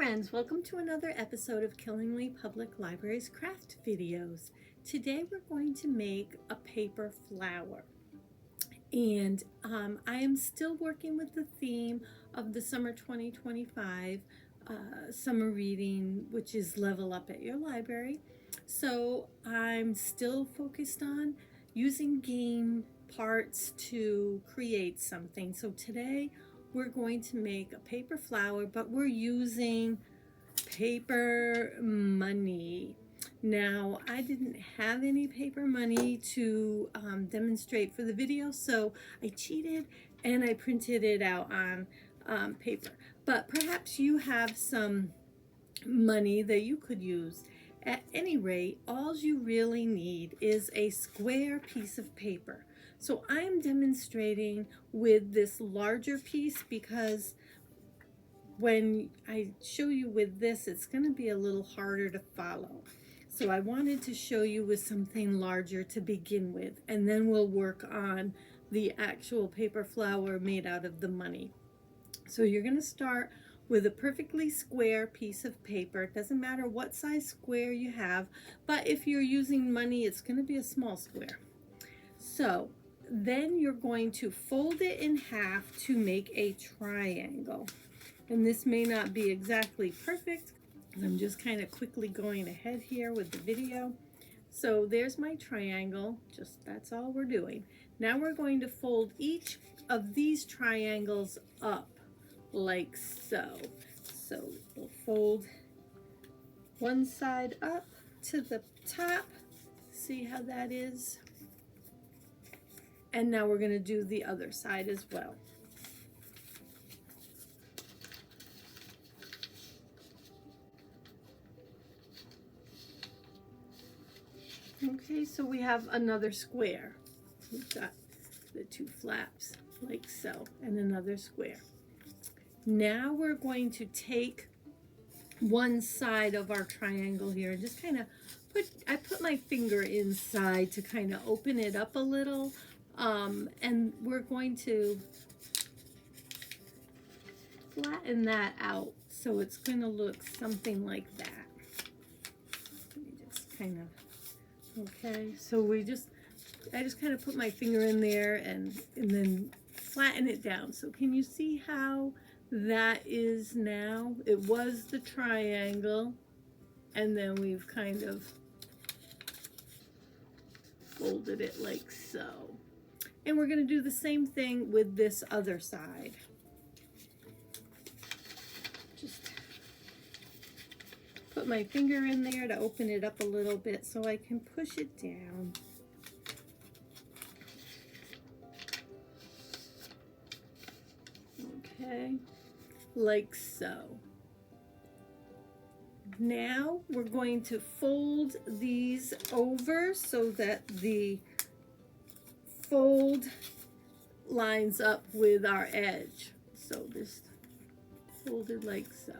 friends, welcome to another episode of Killingly Public Library's craft videos. Today we're going to make a paper flower, and I am still working with the theme of the summer 2025 summer reading, which is Level Up at Your Library. So I'm still focused on using game parts to create something. So today we're going to make a paper flower, but we're using paper money. Now, I didn't have any paper money to demonstrate for the video, so I cheated and I printed it out on paper. But perhaps you have some money that you could use. At any rate, all you really need is a square piece of paper. So I'm demonstrating with this larger piece because when I show you with this, it's going to be a little harder to follow. So I wanted to show you with something larger to begin with, and then we'll work on the actual paper flower made out of the money. So you're going to start with a perfectly square piece of paper. It doesn't matter what size square you have, but if you're using money, it's going to be a small square. So then you're going to fold it in half to make a triangle. And this may not be exactly perfect, because I'm just kind of quickly going ahead here with the video. So there's my triangle, just that's all we're doing. Now we're going to fold each of these triangles up like so. So we'll fold one side up to the top. See how that is? And now we're going to do the other side as well. Okay, so we have another square. We've got the two flaps like so, and another square. Now we're going to take one side of our triangle here and just kind of I put my finger inside to kind of open it up a little. And we're going to flatten that out so it's going to look something like that. Let me just kind of, okay, so I just kind of put my finger in there and then flatten it down. So can you see how that is now? It was the triangle, and then we've kind of folded it like so. And we're going to do the same thing with this other side. Just put my finger in there to open it up a little bit so I can push it down. Okay, like so. Now we're going to fold these over so that the fold lines up with our edge. So just folded like so.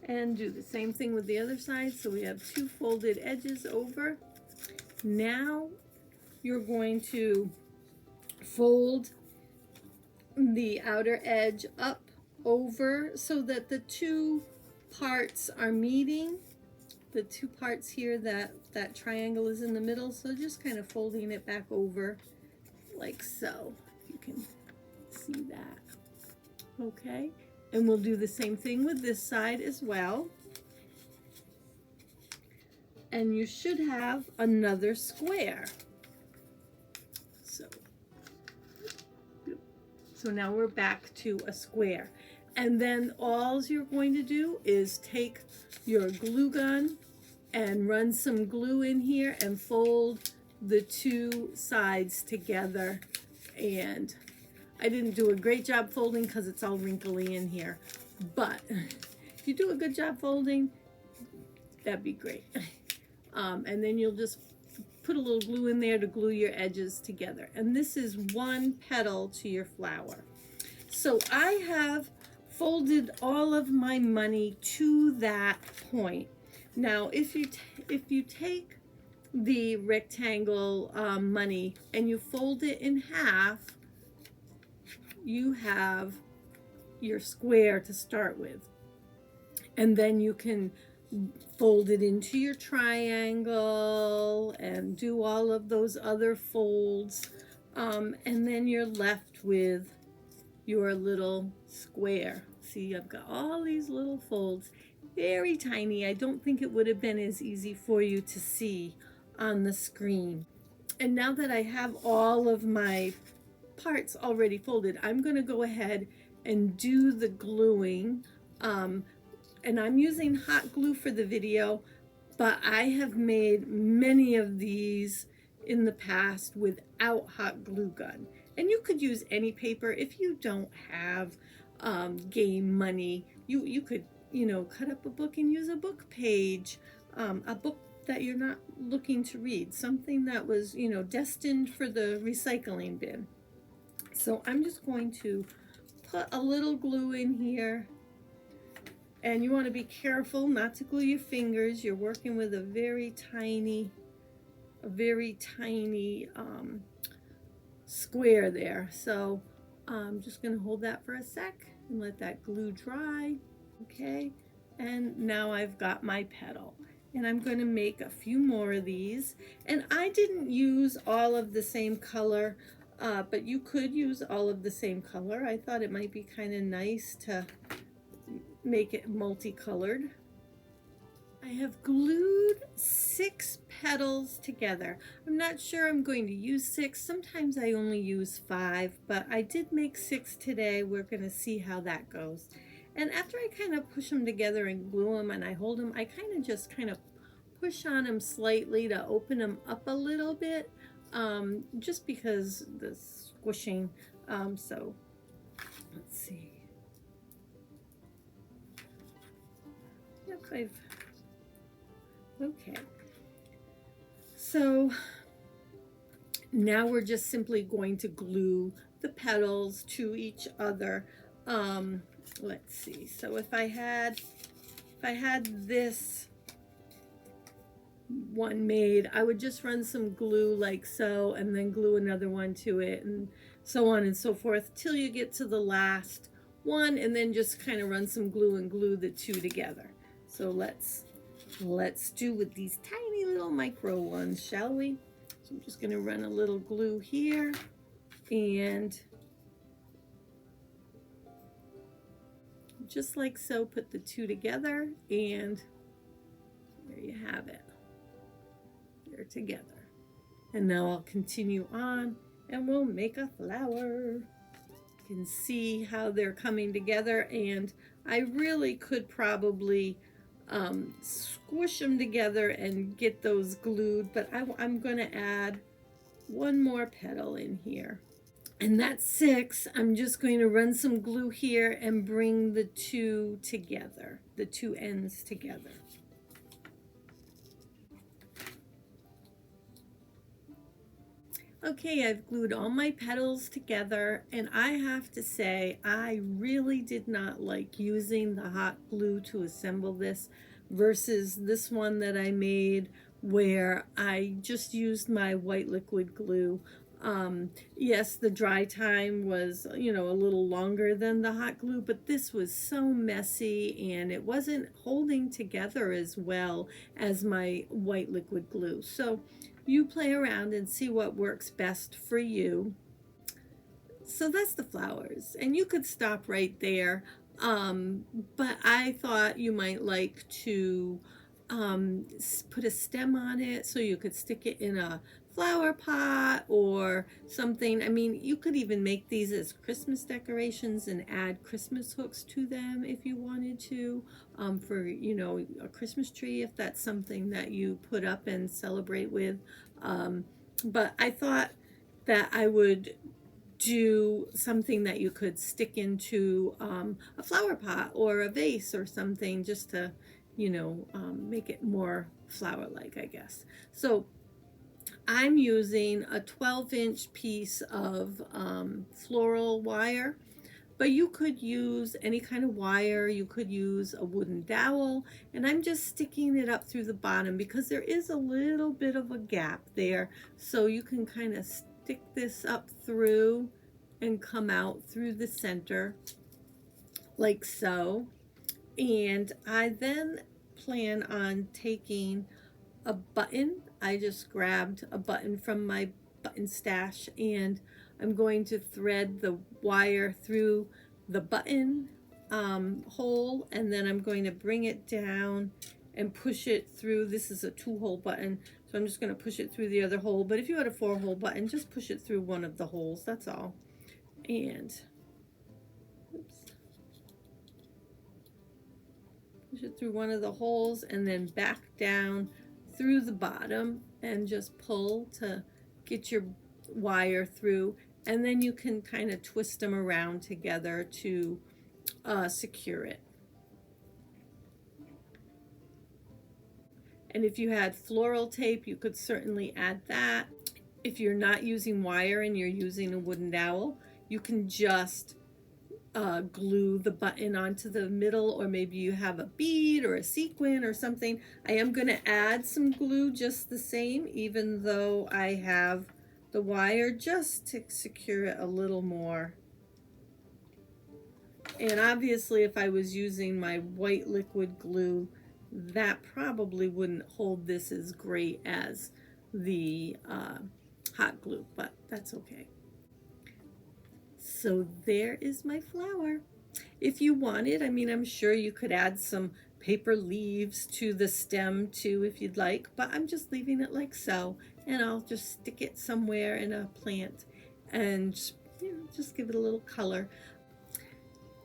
And do the same thing with the other side. So we have two folded edges over. Now you're going to fold the outer edge up over so that the two parts are meeting. The two parts here, that triangle is in the middle, so just kind of folding it back over like so. You can see that. Okay, and we'll do the same thing with this side as well. And you should have another square. So now we're back to a square. And then all you're going to do is take your glue gun and run some glue in here and fold the two sides together. And I didn't do a great job folding because it's all wrinkly in here. But if you do a good job folding, that'd be great. And then you'll just put a little glue in there to glue your edges together. And this is one petal to your flower. So I have folded all of my money to that point. Now, if you take the rectangle money and you fold it in half, you have your square to start with. And then you can fold it into your triangle and do all of those other folds. And then you're left with your little square. See, I've got all these little folds, very tiny. I don't think it would have been as easy for you to see on the screen. And now that I have all of my parts already folded, I'm going to go ahead and do the gluing. And I'm using hot glue for the video, but I have made many of these in the past without hot glue gun. And you could use any paper. If you don't have game money, you could, you know, cut up a book and use a book page, a book that you're not looking to read, something that was, you know, destined for the recycling bin. So I'm just going to put a little glue in here. And you want to be careful not to glue your fingers. You're working with a very tiny square there. So I'm just going to hold that for a sec and let that glue dry. Okay, and now I've got my petal. And I'm going to make a few more of these. And I didn't use all of the same color, but you could use all of the same color. I thought it might be kind of nice to make it multicolored. I have glued 6 petals together. I'm not sure I'm going to use 6. Sometimes I only use 5, but I did make 6 today. We're going to see how that goes. And after I kind of push them together and glue them and I hold them, I just push on them slightly to open them up a little bit, just because the squishing. So let's see. Yep, okay. So now we're just simply going to glue the petals to each other. Let's see. So if I had this one made, I would just run some glue like so, and then glue another one to it, and so on and so forth till you get to the last one, and then just kind of run some glue and glue the two together. So let's do with these tiny little micro ones, shall we? So I'm just going to run a little glue here, and just like so, put the two together, and there you have it. They're together. And now I'll continue on and we'll make a flower. You can see how they're coming together, and I really could probably squish them together and get those glued, but I'm going to add one more petal in here. And that's 6. I'm just going to run some glue here and bring the two together, the two ends together. Okay, I've glued all my petals together, and I have to say I really did not like using the hot glue to assemble this versus this one that I made where I just used my white liquid glue. Yes, the dry time was, you know, a little longer than the hot glue, but this was so messy and it wasn't holding together as well as my white liquid glue. So you play around and see what works best for you. So that's the flowers, and you could stop right there, but I thought you might like to put a stem on it so you could stick it in a flower pot or something. I mean, you could even make these as Christmas decorations and add Christmas hooks to them if you wanted to, for, you know, a Christmas tree, if that's something that you put up and celebrate with. But I thought that I would do something that you could stick into a flower pot or a vase or something, just to, you know, make it more flower-like, I guess. So I'm using a 12-inch piece of floral wire, but you could use any kind of wire. You could use a wooden dowel, and I'm just sticking it up through the bottom because there is a little bit of a gap there, so you can kind of stick this up through and come out through the center like so. And I then plan on taking a button. I just grabbed a button from my button stash, and I'm going to thread the wire through the button hole, and then I'm going to bring it down and push it through. This is a 2-hole button, so I'm just going to push it through the other hole, but if you had a 4-hole button, just push it through one of the holes, that's all. And oops, push it through one of the holes and then back down through the bottom and just pull to get your wire through, and then you can kind of twist them around together to secure it. And if you had floral tape, you could certainly add that. If you're not using wire and you're using a wooden dowel, you can just glue the button onto the middle, or maybe you have a bead or a sequin or something. I am going to add some glue just the same, even though I have the wire, just to secure it a little more. And obviously if I was using my white liquid glue, that probably wouldn't hold this as great as the hot glue, but that's okay. So there is my flower. If you wanted, I mean, I'm sure you could add some paper leaves to the stem too if you'd like, but I'm just leaving it like so, and I'll just stick it somewhere in a plant and just give it a little color.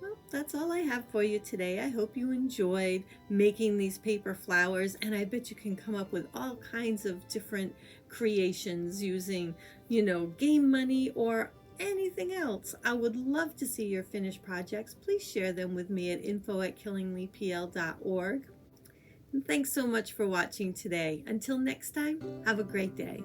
Well, that's all I have for you today. I hope you enjoyed making these paper flowers, and I bet you can come up with all kinds of different creations using, game money or anything else. I would love to see your finished projects. Please share them with me at info@killinglypl.org. And thanks so much for watching today. Until next time, have a great day.